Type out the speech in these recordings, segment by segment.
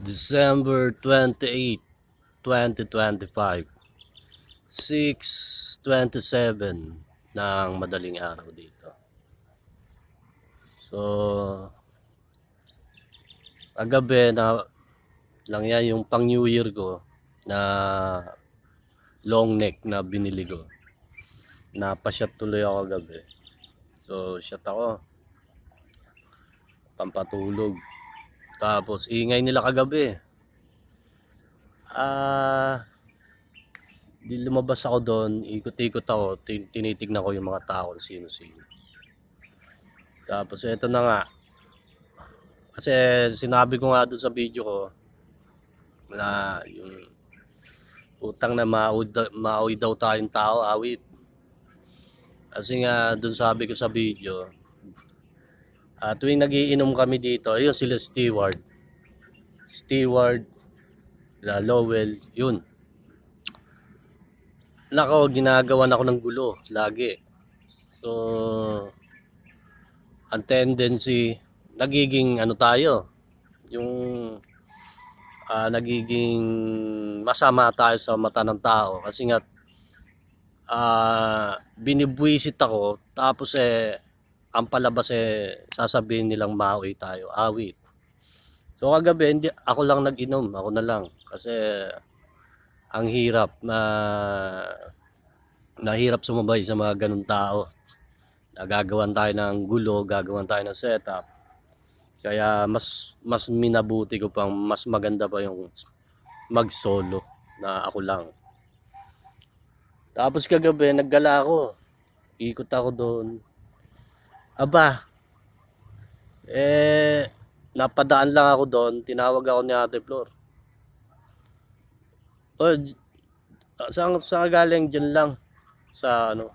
December 28, 2025, 6:27 ng madaling araw dito. So, kagabi na lang yan yung pang New Year ko na long neck na binili ko. Napashot tuloy ako kagabi. So, shot ako, pampatulog. Tapos, ingay nila kagabi. Di lumabas ako doon, ikot-ikot ako, tinitignan ko yung mga tao kung sino-sino. Tapos eto na nga, kasi sinabi ko nga doon sa video ko na yung utang na maawi daw tayong tao, awit. Kasi nga doon sabi ko sa video, tuwing nagiinom kami dito, ayun sila Steward, Lowell, yun. Nako, ginagawan ako ng gulo, lagi. So, ang tendency, nagiging ano tayo, yung nagiging masama tayo sa mata ng tao. Kasi nga, binibwisit ako, tapos ang palabas sasabihin nilang maui tayo, awit. So kagabi, hindi, ako lang nag-inom, ako na lang. Kasi ang hirap nahirap sumabay sa mga ganun tao. Nagagawan tayo ng gulo, gagawan tayo ng setup. Kaya mas minabuti ko pang mas maganda pa yung mag-solo na ako lang. Tapos kagabi, naggala ako. Ikot ako doon. Aba, napadaan lang ako doon. Tinawag ako ni Ate Flor. O, saan galing? Dyan lang. Sa ano.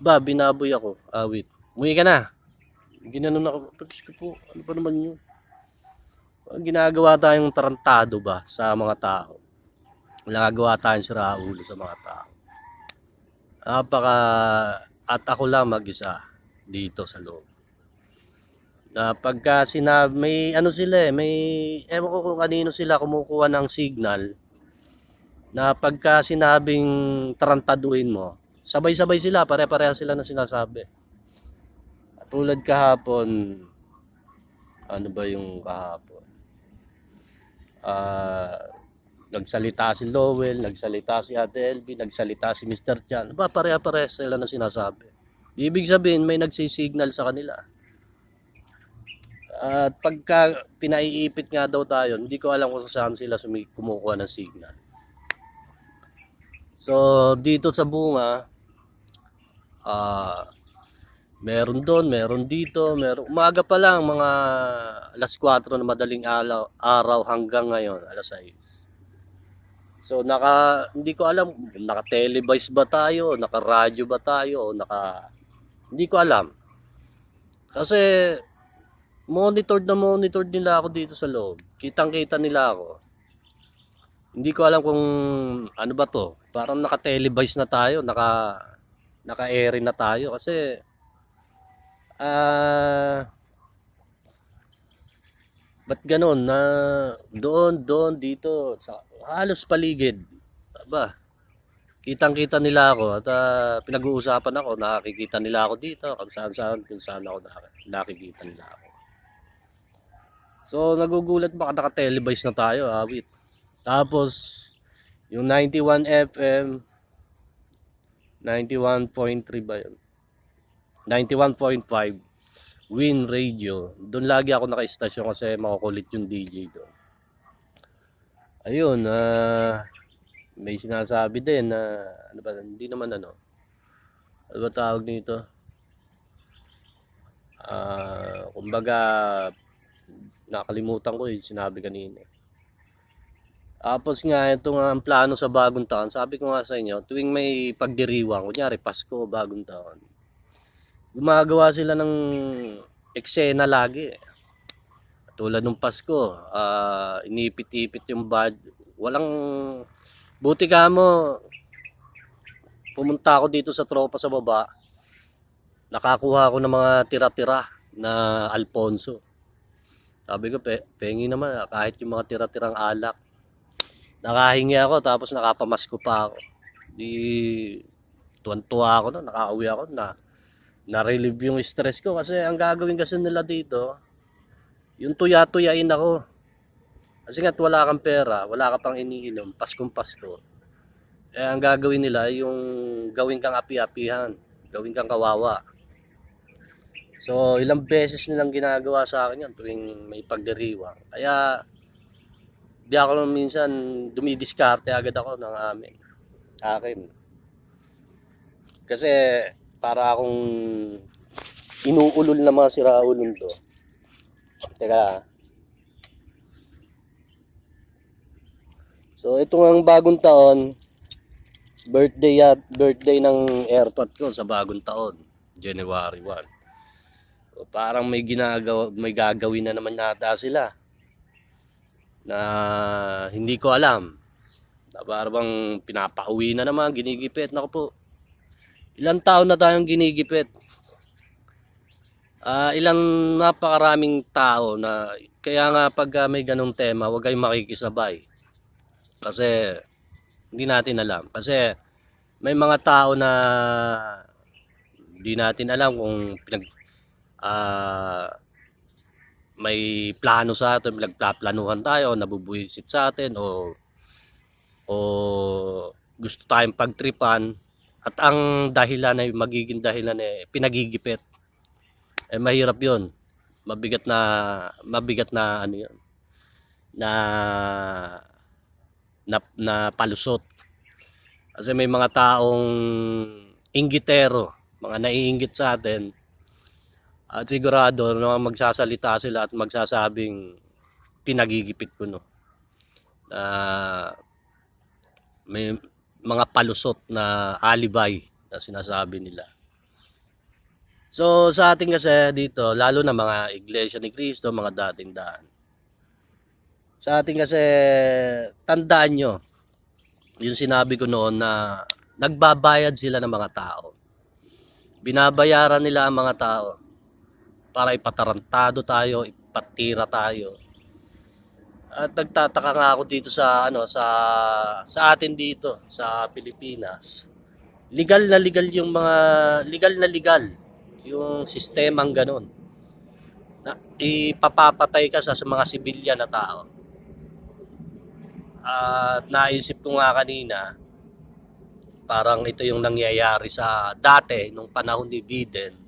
Ba, binaboy ako. Awit. Umuwi ka na. Ginanon ako. Tapos ko po, ano pa naman yun? Ginagawa tayong tarantado ba sa mga tao? Nagagawa tayong siraulo sa mga tao. At ako lang mag-isa dito sa loob. Na pagka sinabi, may ano sila may ewan ko kung kanino sila kumukuha ng signal na pagka sinabing tarantaduhin mo, sabay-sabay sila, pare-pareha sila na sinasabi. Tulad kahapon, ano ba yung kahapon? Nagsalita si Lowell, nagsalita si Ate LB, nagsalita si Mr. Chan. Ba, pare-pareha sila na sinasabi. Ibig sabihin, may nagsisignal sa kanila. At pagka pinaiipit nga daw tayo, hindi ko alam kung saan sila kumukuha ng signal. So, dito sa bunga, meron doon, meron dito, umaga pa lang, mga alas 4 na madaling araw hanggang ngayon, alas 6. So, hindi ko alam, naka-televise ba tayo, naka-radyo ba tayo, hindi ko alam. Kasi, monitored nila ako dito sa loob. Kitang-kita nila ako. Hindi ko alam kung ano ba to. Parang naka-televise na tayo, naka-air na tayo kasi ba't ganun na doon dito sa halos paligid. Aba, kitang-kita nila ako at pinag-uusapan ako, nakikita nila ako dito, kung saan ako nakikita nila ako. So nagugulat baka naka-televise na tayo, awit. Tapos yung 91 FM 91.3 ba yun? 91.5 Win Radio. Doon lagi ako naka-istasyon kasi makukulit yung DJ doon. Ayun, may sinasabi din na ano ba, hindi naman ano ba tawag nito? Kumbaga nakalimutan ko yung sinabi kanina. Tapos nga, ito nga ang plano sa bagong taon. Sabi ko nga sa inyo, tuwing may pagdiriwang, kunyari Pasko, bagong taon, gumagawa sila ng eksena lagi. Tulad ng Pasko, inipit-ipit yung walang, buti ka mo, pumunta ako dito sa tropa sa baba, nakakuha ako ng mga tira-tira na Alfonso. Sabi ko, pengi naman, kahit yung mga tira-tirang alak. Nakahingi ako, tapos nakapamasko pa ako. Di, tuwan-tuwa ako no, nakauwi ako na-relieve yung stress ko kasi ang gagawin kasi nila dito, yung tuya-tuyain ako. Kasi nga wala kang pera, wala ka pang iniinom, Paskong Pasko. Eh ang gagawin nila yung gawin kang api-apihan, gawin kang kawawa. So ilang beses nilang ginagawa sa akin yan tuwing may pagdiriwang. Kaya di ako minsan dumidiskarte agad ako ng akin. Kasi para akong inuulol na mga siraulol to. Teka. So ito ang bagong taon, birthday ng AirPod ko sa bagong taon, January 1. So, parang may gagawin na naman nata sila na hindi ko alam. Parang bang pinapauwi na naman, ginigipit. Naku po. Ilang taon na tayong ginigipit. Ilang napakaraming tao na kaya nga pag may ganong tema, huwag kayong makikisabay. Kasi hindi natin alam. Kasi may mga tao na hindi natin alam kung may plano sa atin, pinagplaplanuhan tayo, nabubuisit sa atin o gusto tayong pagtripan at ang dahilan ay magiging dahilan pinagigipit. Mahirap 'yon. Mabigat na ano 'yon. Na palusot. Kasi may mga taong inggitero, mga naiinggit sa atin. At sigurado na magsasalita sila at magsasabing pinagigipit ko no. May mga palusot na alibay na sinasabi nila. So sa atin kasi dito, lalo na mga Iglesia ni Cristo, mga dating daan. Sa atin kasi tandaan nyo, yung sinabi ko noon na nagbabayad sila ng mga tao. Binabayaran nila ang mga tao para ipatarantado tayo, ipatira tayo. At nagtataka nga ako dito sa atin dito sa Pilipinas. Legal na legal yung sistemang ganun. Na ipapapatay ka sa mga sibilyan na tao. At naisip ko nga kanina, parang ito yung nangyayari sa dati nung panahon ni Biden.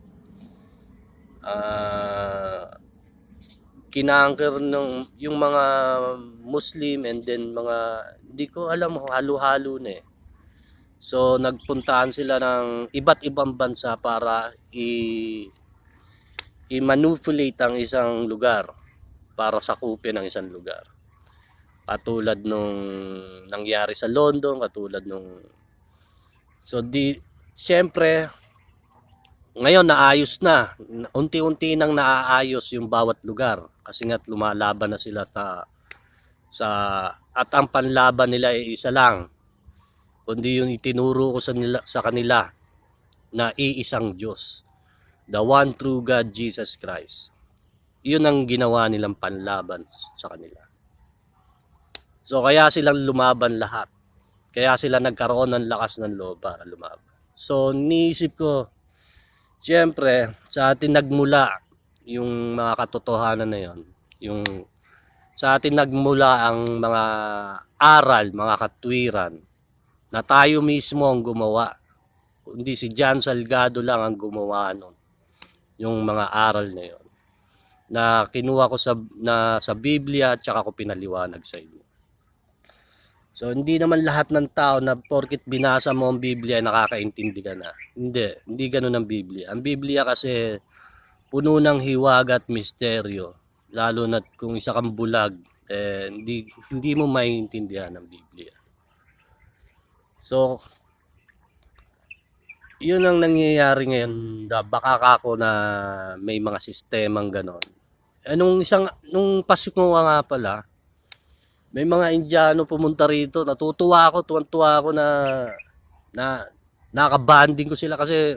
Kinangker ng yung mga Muslim and then mga hindi ko alam, halo-halo na eh. So nagpuntahan sila ng iba't ibang bansa para i-manipulate ang isang lugar para sakupin ang isang lugar. Katulad nung nangyari sa London, katulad nung siyempre ngayon naayos na, unti-unti nang naaayos yung bawat lugar kasi nga lumalaban na sila at ang panlaban nila ay isa lang, kundi yung itinuro ko sa kanila na iisang Diyos, the one true God, Jesus Christ. Yun ang ginawa nilang panlaban sa kanila. So kaya silang lumaban lahat, kaya sila nagkaroon ng lakas ng loob para lumaban. So niisip ko, siyempre, sa atin nagmula yung mga katotohanan na yon. Yung sa atin nagmula ang mga aral, mga katwiran na tayo mismo ang gumawa. Hindi si John Salgado lang ang gumawa nun. Yung mga aral na yon na kinuha ko sa Biblia at saka ko pinaliwanag sa inyo. So hindi naman lahat ng tao na porket binasa mo ang Biblia nakakaintindi ka na. Hindi ganoon ang Biblia. Ang Biblia kasi puno ng hiwaga at misteryo. Lalo na kung isa kang bulag, hindi mo maiintindihan ang Biblia. So yun ang nangyayari ngayon. Baka ako na may mga sistemang ganoon. Nung Pasko nga pala, may mga Indiano pumunta rito. Tuwan-tuwa ako na nakabanding ko sila kasi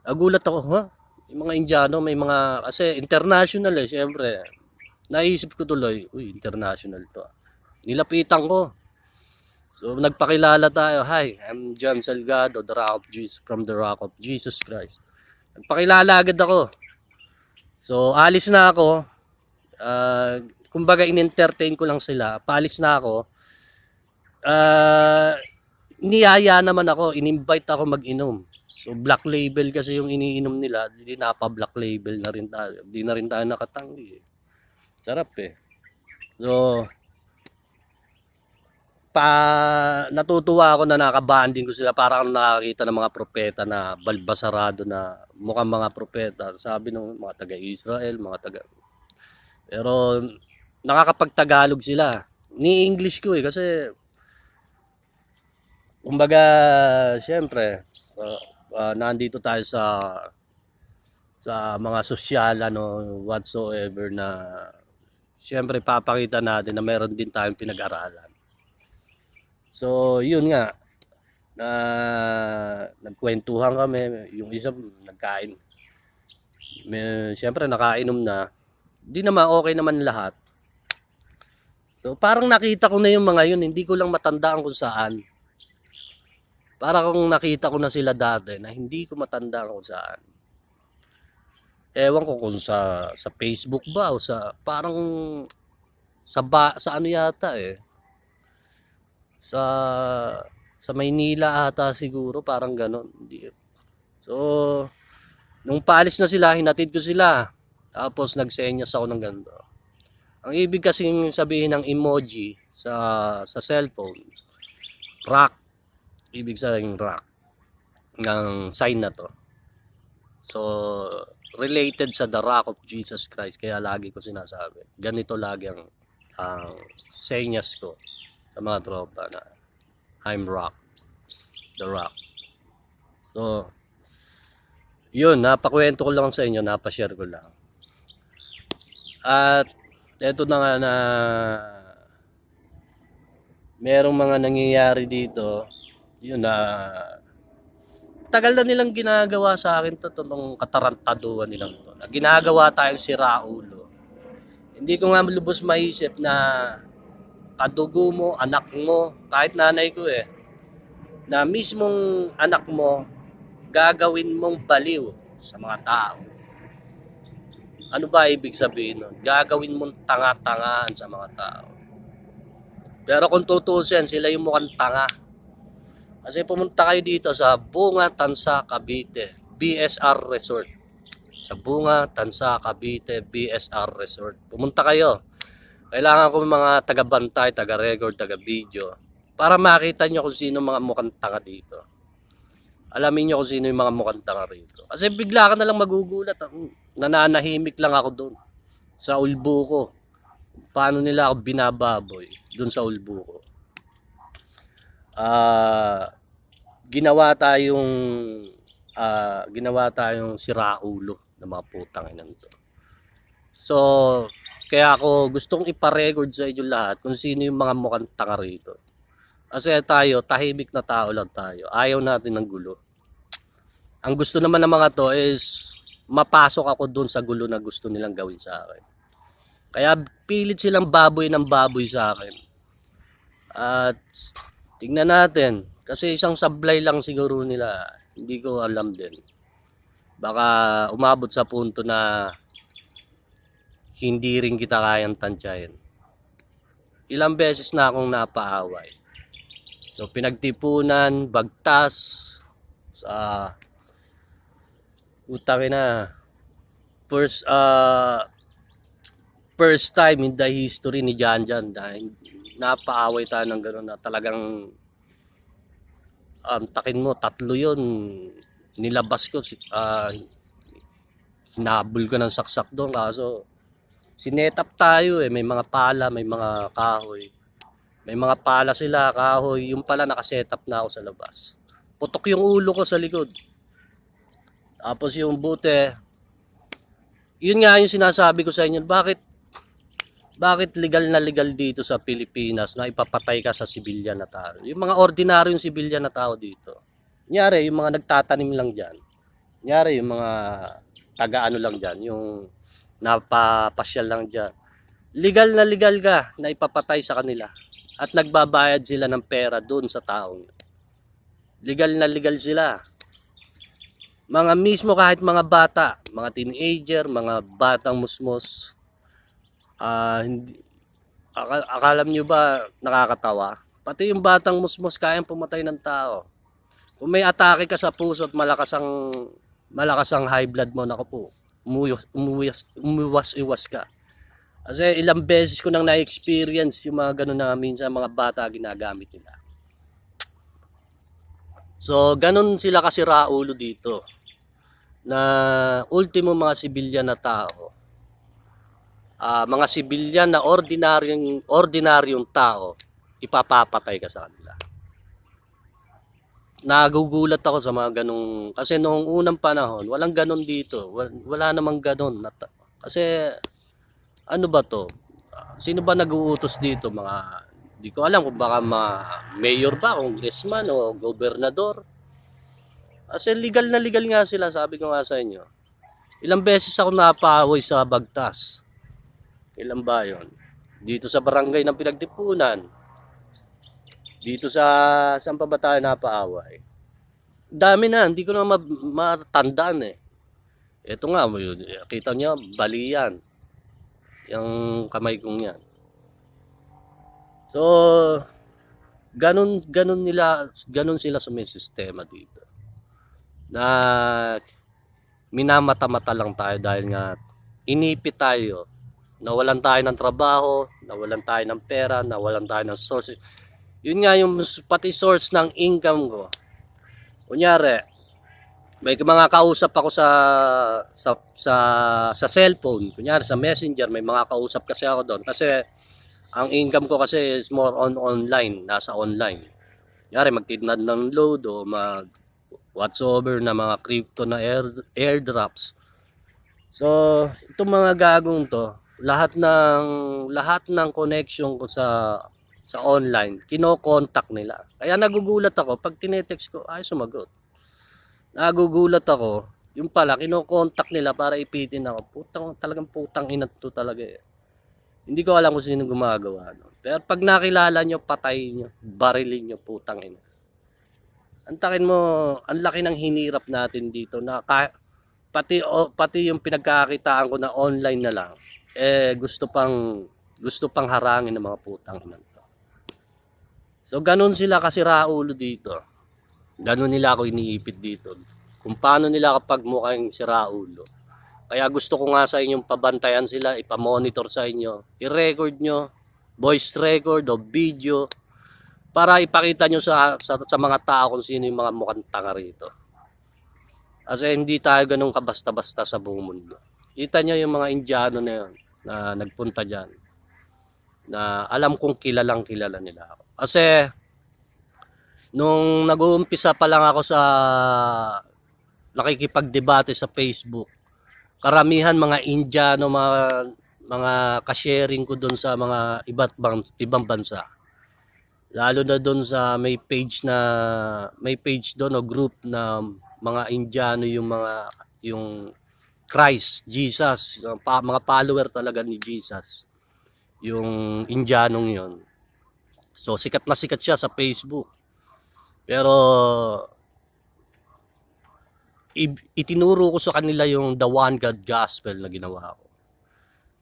nagulat ako, ha? Yung mga Indiano, may mga, kasi international syempre. naisip ko tuloy, uy, international to. Nilapitan ko. So, nagpakilala tayo. Hi, I'm John Salgado, the Rock of Jesus, from the Rock of Jesus Christ. Nagpakilala agad ako. So, alis na ako. Kumbaga, in-entertain ko lang sila. Paalis na ako. Niyaya naman ako. In-invite ako mag-inom. So, black label kasi yung iniinom nila. Hindi napa-black label na rin tayo. Hindi na rin tayo nakatanggi. Sarap eh. So, natutuwa ako na nakabanding ko sila, para akong nakakita ng mga propeta na balbasarado na mukhang mga propeta, sabi ng mga taga-Israel, pero nakakapagtagalog sila. Ni English ko eh, kasi kumbaga syempre nandito tayo sa mga sosyal whatsoever, na syempre papakita natin na meron din tayong pinag-aralan. So, yun nga, na nagkwentuhan kami, yung isa nagkain. Siyempre nakainom na. Hindi naman, okay naman lahat. So, parang nakita ko na yung mga yun, hindi ko lang matandaan kung saan. Para kung nakita ko na sila dati, na hindi ko matandaan kung saan. Ewan ko kung sa Facebook ba, o parang sa ano yata eh. Sa Maynila ata siguro, parang ganon. So, nung paalis na sila, hinatid ko sila. Tapos nagsenyas ako ng ganito. Ang ibig kasing sabihin ng emoji sa cellphone, rock. Ibig sabihin rock ng sign na to. So, related sa the Rock of Jesus Christ. Kaya lagi ko sinasabi, ganito lagi ang senyas ko sa mga tropa na I'm rock, the rock. So, yun, napakwento ko lang sa inyo, napashare ko lang. At eto na nga na merong mga nangyayari dito, yun na tagal na nilang ginagawa sa akin to, itong katarantaduhan nilang to. Na ginagawa tayong siraulo. Hindi ko nga lubos maisip na kadugo mo, anak mo, kahit nanay ko eh, na mismong anak mo, gagawin mong baliw sa mga tao. Ano ba ibig sabihin nun? Gagawin mong tanga-tangaan sa mga tao. Pero kung tutusin, sila yung mukhang tanga. Kasi pumunta kayo dito sa Bunga, Tansa, Cavite, BSR Resort. Sa Bunga, Tansa, Cavite, BSR Resort. Pumunta kayo. Kailangan ko mga taga-bantay, taga-record, taga-video para makita nyo kung sino mga mukhang tanga dito. Alamin nyo kung sino yung mga mukhang tanga rito. Kasi bigla ka na lang magugulat. Nananahimik lang ako doon sa ulbo ko. Paano nila ako binababoy doon sa ulbo ko. Ginawa tayong siraulo ng mga putang inan to. So, kaya ako gustong ipa-record sa inyo lahat kung sino yung mga mukhang tanga rito. Kasi tayo, tahimik na tao lang tayo. Ayaw natin ng gulo. Ang gusto naman ng mga to is mapasok ako dun sa gulo na gusto nilang gawin sa akin. Kaya pilit silang baboy ng baboy sa akin. At tingnan natin. Kasi isang sablay lang siguro nila. Hindi ko alam din. Baka umabot sa punto na hindi rin kita kayang tansyahin. Ilang beses na akong napaaway. So pinagtipunan, bagtas, sa utang na first time in the history ni Janjan dahil napaaway tayo ng gano'n na talagang takin mo, 3 yun. Nilabas ko, hinabol ko ng saksak doon, kaso sinetap tayo eh, may mga pala, may mga kahoy. May mga pala sila, kahoy, yung pala nakasetap na ako sa labas. Putok yung ulo ko sa likod. Tapos yung bute, yun nga yung sinasabi ko sa inyo, bakit legal na legal dito sa Pilipinas na ipapatay ka sa sibilyan na tao? Yung mga ordinaryong sibilyan na tao dito. Kunyari, yung mga nagtatanim lang dyan. Kunyari, yung mga taga-ano lang dyan, yung napapasyal lang dyan. legal ka na ipapatay sa kanila at nagbabayad sila ng pera doon sa taong. Legal sila. Mga mismo kahit mga bata, mga teenager, mga batang musmos, hindi, akala nyo ba nakakatawa? Pati yung batang musmos kayang pumatay ng tao. Kung may atake ka sa puso at malakas ang high blood mo, naku po, umuwas-iwas ka. Kasi ilang beses ko nang na-experience yung mga ganun na minsan mga bata ginagamit nila. So, ganun sila kasi raulo dito. Na ultimo mga sibilyan na tao. Mga sibilyan na ordinaryong tao, ipapapatay ka sa kanila. Nagugulat ako sa mga ganung, kasi noong unang panahon, walang ganun dito. Wala namang ganun. Kasi ano ba to? Sino ba nag-uutos dito? Di ko alam kung baka mayor ba, congressman o gobernador. Kasi legal nga sila, sabi ko nga sa inyo. Ilang beses ako napaaway sa Bagtas. Ilan ba yun? Dito sa barangay ng Pinagtipunan. Dito sa saan pa ba tayo napaaway? Dami na, hindi ko na matandaan eh. Ito nga, kita niyo, balian. Yung kamay kong yan. So, ganun sila sumisistema dito. Na minamata-mata lang tayo dahil nga inipit tayo. Nawalan tayo ng trabaho, nawalan tayo ng pera, nawalan tayo ng source. Yun nga yung pati source ng income ko. Kunyari, may mga kausap ako sa cellphone, kunyari sa Messenger, may mga kausap kasi ako doon kasi ang income ko kasi is more on online, nasa online. Kunyari magtinad ng load o mag whatsoever na mga crypto na airdrops. So, itong mga gagong to, lahat ng connection ko sa online, kino-contact nila. Kaya nagugulat ako pag tinetext ko, ay sumagot. Nagugulat ako, yung pala kino-contact nila para ipitin ako. Talagang putang ina to talaga eh. Hindi ko alam kung sino gumagawa no. Pero pag nakilala nyo, patay nyo, barilin nyo, putang ina. Antakin mo, ang laki ng hinirap natin dito na pati yung pinagkakitaan ko na online na lang, gusto pang harangin ng mga putang ina to. So ganun sila kasi raulo dito. Ganun nila ako iniipit dito. Kung paano nila kapag mukhang si raulo. Kaya gusto ko nga sa inyong pabantayan sila, ipamonitor sa inyo, i-record nyo, voice record o video, para ipakita nyo sa mga tao kung sino yung mga mukhang tanga rito. Kasi hindi tayo ganun kabasta-basta sa buong mundo. Kita nyo yung mga Indiano na yun, na nagpunta dyan, na alam kong kilala nila ako. Kasi, nung nag-uumpisa pa lang ako sa nakikipagdebate sa Facebook, karamihan mga Indiano, mga ka-sharing ko doon sa mga ibang bansa. Lalo na doon sa may page doon o group na mga Indiano, yung Christ, Jesus, mga follower talaga ni Jesus. Yung Indianong 'yon. So sikat na sikat siya sa Facebook. Pero itinuro ko sa kanila yung the one God gospel na ginawa ko.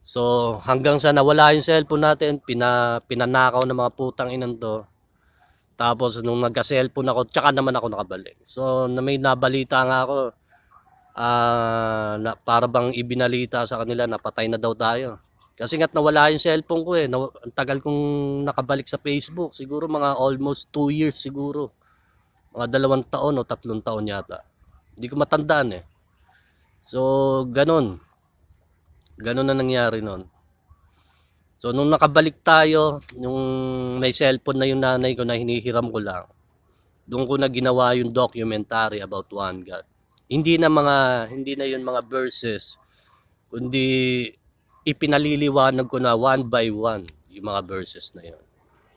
So hanggang sa nawala yung cellphone natin, pinanakaw ng mga putang inan to. Tapos nung nagka-cellphone ako, tsaka naman ako nakabalik. So may nabalita nga ako, na para bang ibinalita sa kanila na patay na daw tayo. Kasi nga't nawala yung cellphone ko eh. Ang tagal kong nakabalik sa Facebook. Siguro mga almost 2 years siguro. Mga 2 taon o 3 taon yata. Hindi ko matandaan eh. So ganun. Ganun na nangyari nun. So nung nakabalik tayo, nung may cellphone na yung nanay ko na hinihiram ko lang, doon ko na ginawa yung documentary about one God. Hindi na yun mga verses, kundi ipinaliliwanag ko na one by one yung mga verses na yun.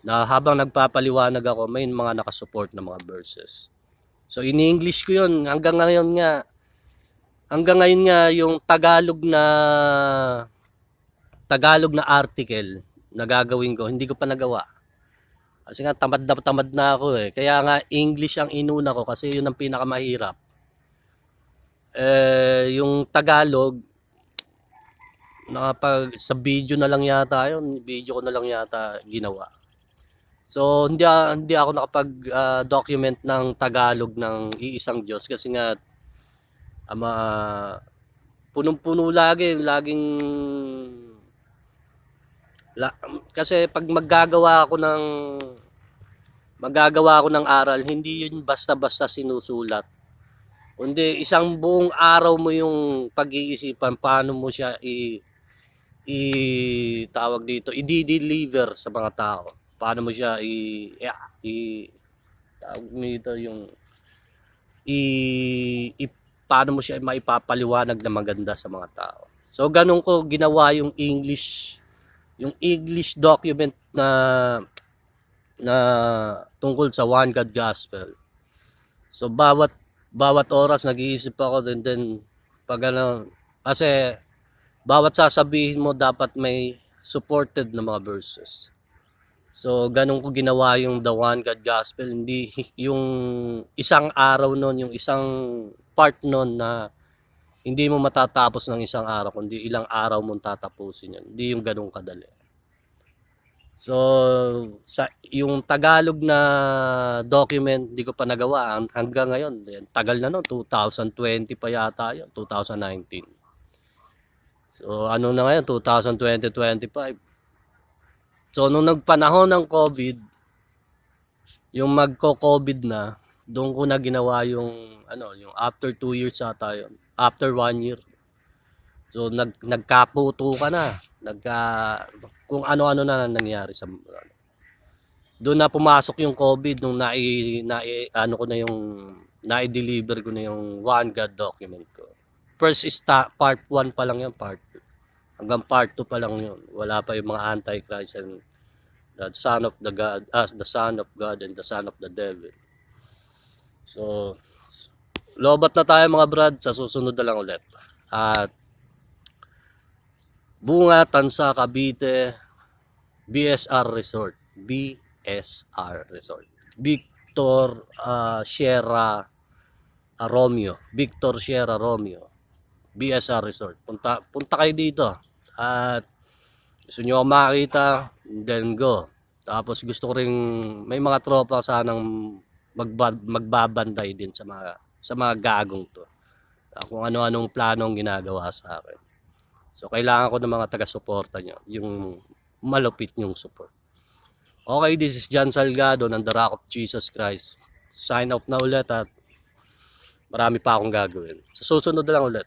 Na habang nagpapaliwanag ako, may mga nakasupport na mga verses. So in-English ko yun hanggang ngayon nga yung Tagalog na Tagalog na article na gagawin ko, hindi ko pa nagawa. Kasi nga tamad na ako eh. Kaya nga English ang inuna ko kasi yun ang pinakamahirap. Yung Tagalog, sa video na lang yata yun, video ko na lang yata ginawa. So hindi ako nakapag-document ng Tagalog ng Iisang Diyos kasi nga punong-puno laging kasi pag maggagawa ako ng aral, hindi yun basta-basta sinusulat. Kundi isang buong araw mo yung pag-iisipan paano mo siya tawag dito, i-deliver sa mga tao. Paano mo siya tawag nito yung paano mo siya maipapaliwanag na maganda sa mga tao. So ganun ko ginawa yung English document na tungkol sa One God Gospel. So bawat oras nag-iisip ako then pag kasi bawat sasabihin mo dapat may supported na mga verses. So ganun ko ginawa yung The One God Gospel, hindi yung isang araw nun, yung isang part nun na hindi mo matatapos ng isang araw, kundi ilang araw mong tatapusin yun. Hindi yung ganun kadali. So, yung Tagalog na document, hindi ko pa nagawa hanggang ngayon. Tagal na no, 2020 pa yata yun, 2019. So, ano na ngayon, 2020-25. So, nung nagpanahon ng COVID, yung magko-COVID na, doon ko na ginawa yung after 2 years ata yun. After 1 year. So nagkaputo ka na, kung ano-ano na nangyari sa doon na pumasok yung COVID nung na-deliver ko na yung One God document ko. First is part 1 pa lang yun, part 2. Hanggang part 2 pa lang yun. Wala pa yung mga Antichrist and the Son of the God, the Son of God and the Son of the Devil. So lobat na tayo mga brad, sa susunod na lang ulit. At Bunga, Tansa, Cavite, BSR Resort. Victor Sierra Romeo. Victor Sierra Romeo. BSR Resort. Punta kayo dito. At gusto nyo makita, then go. Tapos gusto ko rin, may mga tropa sanang magbabanday din sa mga gagong to. Kung ano-anong planong ginagawa sa akin. So kailangan ko ng mga taga-suporta nyo, yung malupit nyong support. Okay, this is John Salgado ng The Rock of Jesus Christ. Sign off na ulit at marami pa akong gagawin. Sa susunod na lang ulit.